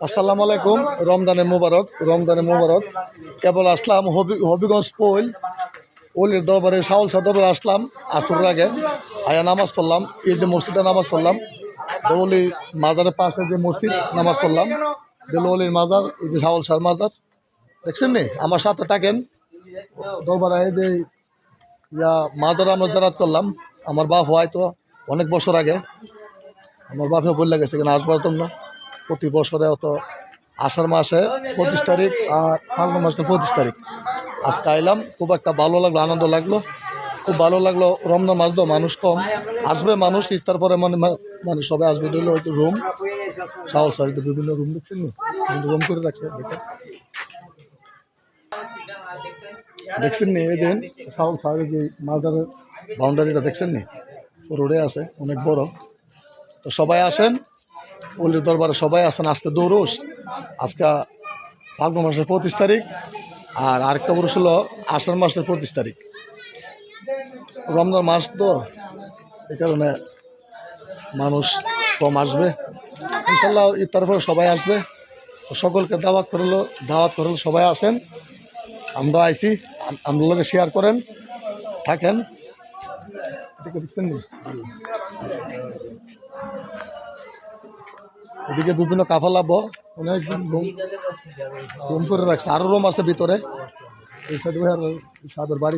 আসসালামু আলাইকুম। রমজানের মুবারক। কেবল আসলাম হবিগঞ্জ ওলির দরবারে শাউল শাহ দরবারে আসলাম আসরের আগে। আয়া নামাজ পড়লাম, এই যে মসজিদে নামাজ পড়লাম, ওলি মাজারের পাশে যে মসজিদ নামাজ পড়লাম, ওলির মাজার, এই যে শাউল শাহর মাজার দেখছেন নি। আমার সাথে থাকেন দরবারে এই যে মাজার আমরা জারাত করলাম। আমার বাপ হয়তো অনেক বছর আগে, আমার বাপে বললে গেছে কিনা আসবার না প্রতি বছরে অত আষাঢ় মাসে 25 তারিখ আর ফাল্গুন মাসে 25 তারিখ আজকে আইলাম। খুব একটা ভালো লাগলো, আনন্দ লাগলো, খুব ভালো লাগলো। রমজান মাস তো মানুষ কম আসবে, মানুষ ইফতার পরে মানে সবাই আসবে। দিলে হয়তো রুম শাওল সারিতে বিভিন্ন রুম দেখছেন, রুম করে রাখছে দেখছেন নি। এই দিন শাওল সারি যে মাজারের বাউন্ডারিটা দেখছেন নি, রোডে আছে, অনেক বড়। তো সবাই আসেন, ওলির দরবারে সবাই আসেন। আজকে দৌড়স, আজকে ফাল্গুন মাসের 25 তারিখ আর আরেকটা বরস হলো আষাঢ় মাসের 25 তারিখ। রমজান মাস তো এই কারণে মানুষ কম আসবে। ইনশাল্লাহ ইফতার পরে সবাই আসবে। সকলকে দাওয়াত করলো সবাই আসেন। আমরা আইছি, আমরা লোকে শেয়ার করেন, থাকেন। এদিকে বিভিন্ন কাফালা অনেক রুম করে রাখছে, আরো রুম আছে ভিতরে। এই সাদের বাড়ি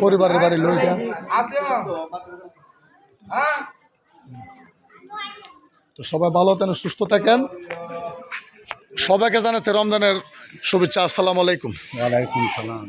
পরিবারের বাড়ি লইটা। তো সবাই ভালো থাকেন, সুস্থ থাকেন। সবাইকে জানাতে রমজানের শুভেচ্ছা। আসসালামু আলাইকুম। ওয়ালাইকুম সালাম।